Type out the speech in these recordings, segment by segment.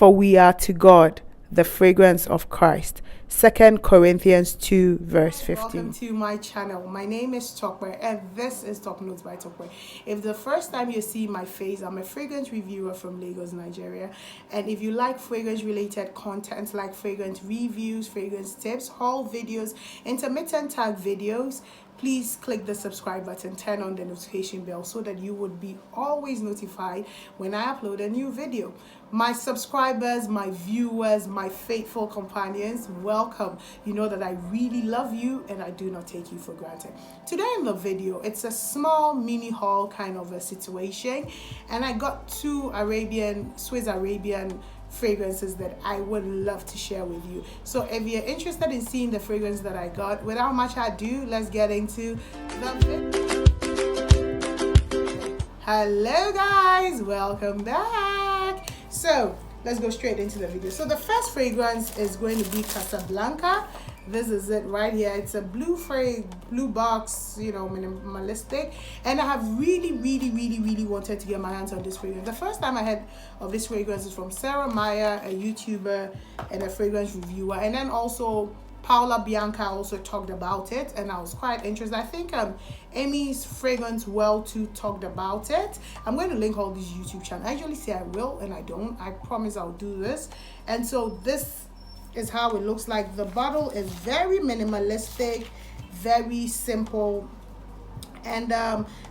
For we are to God the fragrance of Christ. 2 Corinthians 2 verse 15. Welcome to my channel. My name is Tokwe and this is Top Notes by Tokwe. If the first time you see my face, I'm a fragrance reviewer from Lagos, Nigeria. And if you like fragrance related content like fragrance reviews, fragrance tips, haul videos, intermittent tag videos, please click the subscribe button, turn on the notification bell so that you would be always notified when I upload a new video. My subscribers, my viewers, my faithful companions, welcome. You know that I really love you and I do not take you for granted. Today in the video, it's a small mini haul kind of a situation, and I got two Swiss Arabian fragrances that I would love to share with you. So if you're interested in seeing the fragrance that I got, without much ado, let's get into the video. Hello guys, welcome back. So let's go straight into the video. So the first fragrance is going to be Casablanca. This is it right here. It's a blue box, you know, minimalistic, and I have really wanted to get my hands on this fragrance. The first time I heard of this fragrance is from Sarah Meyer, a YouTuber and a fragrance reviewer, and then also Paula Bianca also talked about it, and I was quite interested. I think Amy's Fragrance Well too talked about it. I'm going to link all these YouTube channels. I usually say I will and I don't. I promise I'll do this. And so this is how it looks like. The bottle is very minimalistic, very simple, and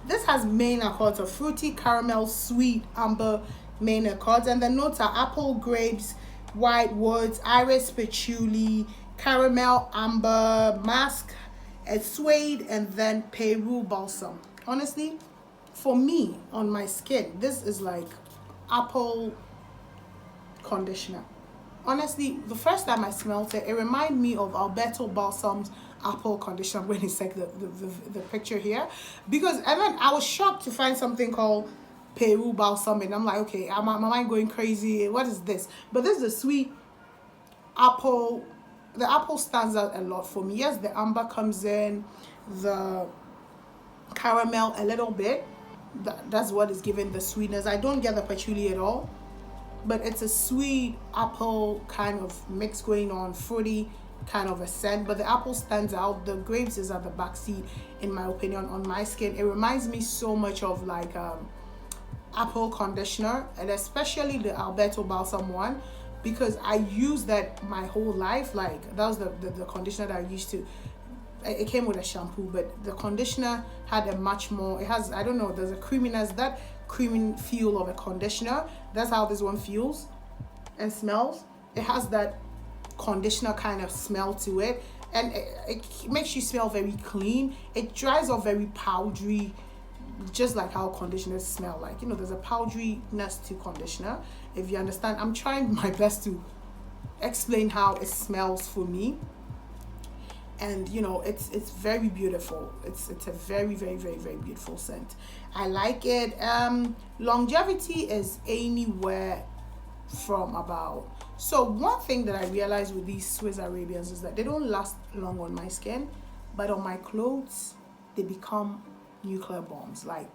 this has main accords of fruity, caramel, sweet, amber main accords, and the notes are apple, grapes, white woods, iris, patchouli, caramel, amber, musk, and suede, and then Peru balsam. Honestly, for me on my skin, this is like apple conditioner. Honestly, the first time I smelled it, it reminded me of Alberto Balsam's apple conditioner. I'm going to check the picture here, because and then I was shocked to find something called Peru balsam, and I'm like, okay, am I going crazy? What is this? But this is a sweet apple. The apple stands out a lot for me. Yes, the amber comes in, the caramel a little bit. That's what is giving the sweetness. I don't get the patchouli at all, but it's a sweet apple kind of mix going on, fruity kind of a scent, but the apple stands out. The grapes is at the back seat, in my opinion, on my skin. It reminds me so much of like apple conditioner, and especially the Alberto Balsam one, because I use that my whole life. Like that was the conditioner that I used to. It came with a shampoo, but the conditioner had a much more, it has, I don't know, there's a creaminess, that creamy feel of a conditioner. That's how this one feels and smells. It has that conditioner kind of smell to it, and it makes you smell very clean. It dries off very powdery, just like how conditioners smell like. You know, there's a powderiness to conditioner, if you understand. I'm trying my best to explain how it smells for me. And you know, it's very beautiful. It's a very beautiful scent. I like it. Longevity is anywhere from about. So one thing that I realized with these Swiss Arabians is that they don't last long on my skin, but on my clothes they become nuclear bombs. Like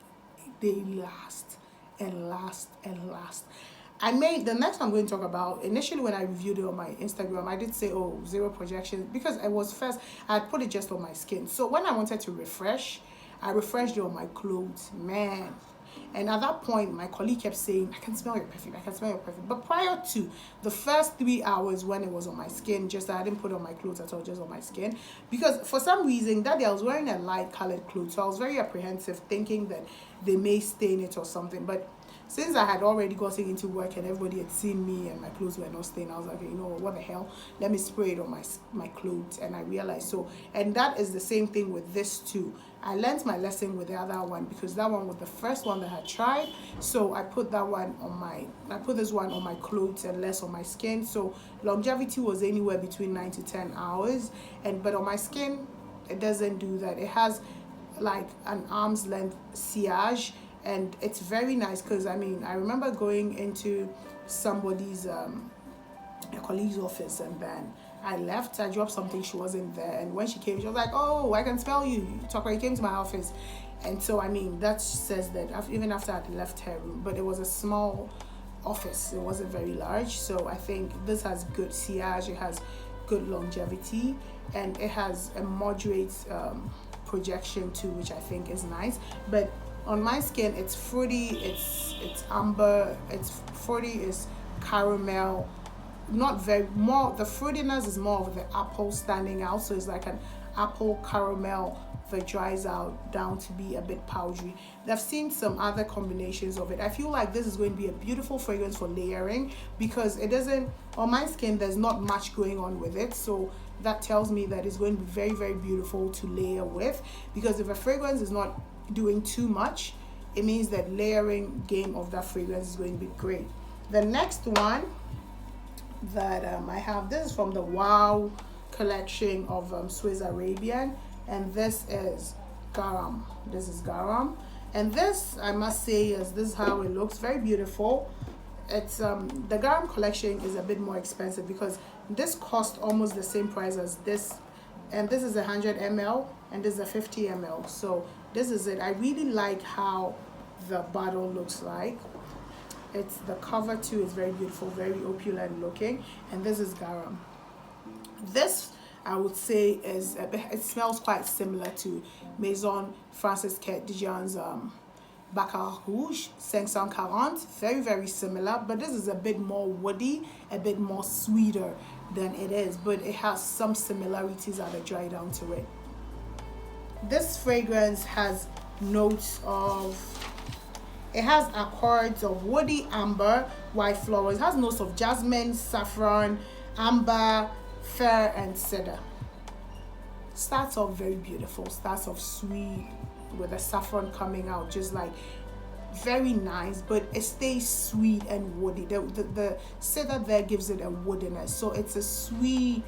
they last and last and last. The next I'm going to talk about, initially when I reviewed it on my Instagram, I did say, oh, zero projection, because I was first, I had put it just on my skin. So when I wanted to refresh, I refreshed it on my clothes, man. And at that point, my colleague kept saying, I can smell your perfume, I can smell your perfume. But prior to the first 3 hours when it was on my skin, just I didn't put it on my clothes at all, just on my skin. Because for some reason, that day I was wearing a light colored clothes, so I was very apprehensive, thinking that they may stain it or something. But since I had already gotten into work and everybody had seen me and my clothes were not stained, I was like, you know what the hell, let me spray it on my clothes. And I realized so, and that is the same thing with this too. I learned my lesson with the other one, because that one was the first one that I tried. So I put this one on my clothes and less on my skin. So longevity was anywhere between 9 to 10 hours, but on my skin it doesn't do that. It has like an arm's length sillage. And it's very nice, because I mean, I remember going into somebody's a colleague's office, and then I left, I dropped something, she wasn't there, and when she came, she was like, oh, I can smell you, you came to my office. And so I mean, that says that even after I left her room, but it was a small office. It wasn't very large, so I think this has good sillage, it has good longevity, and it has a moderate projection too, which I think is nice. But on my skin, it's fruity, it's amber, it's fruity, is caramel, not very more. The fruitiness is more of the apple standing out, so it's like an apple caramel that dries out down to be a bit powdery. I've seen some other combinations of it. I feel like this is going to be a beautiful fragrance for layering, because it doesn't, on my skin there's not much going on with it, so that tells me that it's going to be very, very beautiful to layer with, because if a fragrance is not doing too much, it means that layering game of that fragrance is going to be great. The next one that I have, this is from the Wow collection of Swiss Arabian, and this is Gharaam. This is Gharaam, and this, I must say, is this is how it looks. Very beautiful. It's the Gharaam collection is a bit more expensive, because this cost almost the same price as this, and this is 100 ml and this is a 50 ml. So this is it. I really like how the bottle looks like. It's the cover too is very beautiful, very opulent looking, and this is Gharaam. This, I would say, is it smells quite similar to Maison Francis Dijon's Baccarat Rouge 540. Very, very similar, but this is a bit more woody, a bit more sweeter than it is, but it has some similarities that are dry down to it. This fragrance has notes of, it has accords of woody, amber, white flowers. It has notes of jasmine, saffron, amber, fir, and cedar. Starts off very beautiful, starts off sweet with the saffron coming out, just like very nice, but it stays sweet and woody. The cedar there gives it a woodiness, so it's a sweet,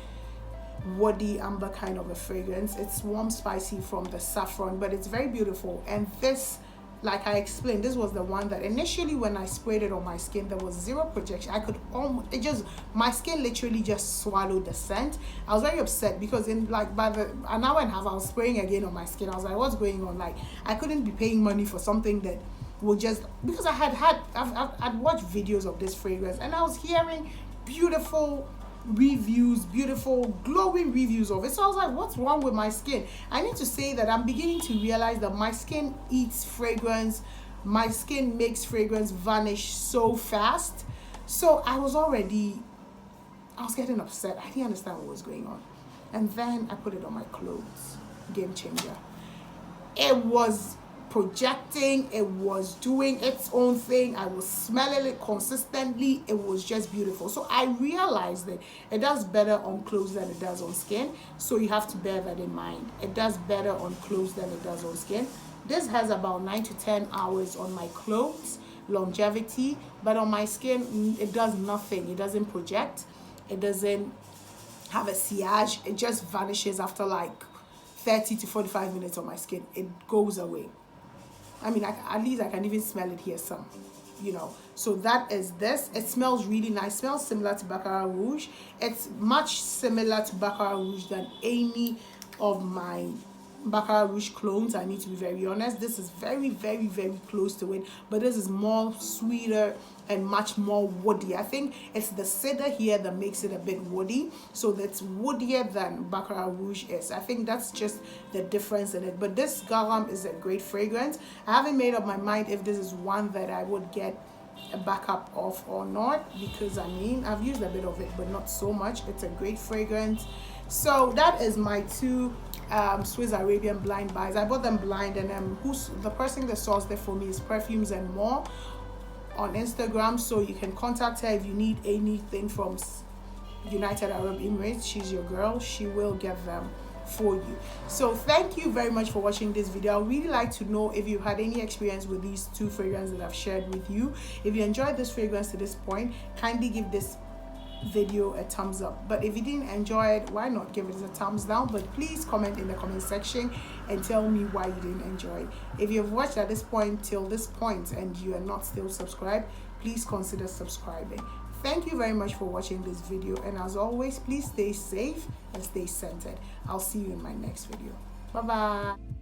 woody, amber kind of a fragrance. It's warm, spicy from the saffron, but it's very beautiful. And this, like I explained, this was the one that initially when I sprayed it on my skin, there was zero projection. I could almost, it just, my skin literally just swallowed the scent. I was very upset, because in like by an hour and a half I was spraying again on my skin. I was like, what's going on? Like, I couldn't be paying money for something that will just, because I'd watched videos of this fragrance, and I was hearing beautiful reviews, beautiful glowing reviews of it. So I was like, what's wrong with my skin? I need to say that I'm beginning to realize that my skin eats fragrance, my skin makes fragrance vanish so fast. So I was getting upset. I didn't understand what was going on, and then I put it on my clothes. Game changer. It was projecting, it was doing its own thing. I was smelling it consistently. It was just beautiful. So I realized that it does better on clothes than it does on skin, so you have to bear that in mind. It does better on clothes than it does on skin. This has about 9 to 10 hours on my clothes longevity, but on my skin it does nothing. It doesn't project, it doesn't have a sillage. It just vanishes after like 30 to 45 minutes on my skin. It goes away. I mean, at least I can even smell it here some, you know. So that is this. It smells really nice. It smells similar to Baccarat Rouge. It's much similar to Baccarat Rouge than any of my Baccarat Rouge clones. I need to be very honest. This is very, very, very close to it, but this is more sweeter and much more woody. I think it's the cedar here that makes it a bit woody, so that's woodier than Baccarat Rouge is. I think that's just the difference in it. But this Gharaam is a great fragrance. I haven't made up my mind if this is one that I would get a backup of or not, because I mean, I've used a bit of it but not so much. It's a great fragrance. So that is my two Swiss Arabian blind buys. I bought them blind, and who's the person that sourced it for me is Perfumes and More on Instagram, so you can contact her if you need anything from United Arab Emirates. She's your girl. She will get them for you. So thank you very much for watching this video. I'd really like to know if you had any experience with these two fragrances that I've shared with you. If you enjoyed this fragrance to this point, kindly give this video a thumbs up. But if you didn't enjoy it, why not give it a thumbs down? But please comment in the comment section and tell me why you didn't enjoy it. If you've watched at this point till this point and you are not still subscribed, please consider subscribing. Thank you very much for watching this video, and as always, please stay safe and stay scented. I'll see you in my next video. Bye bye.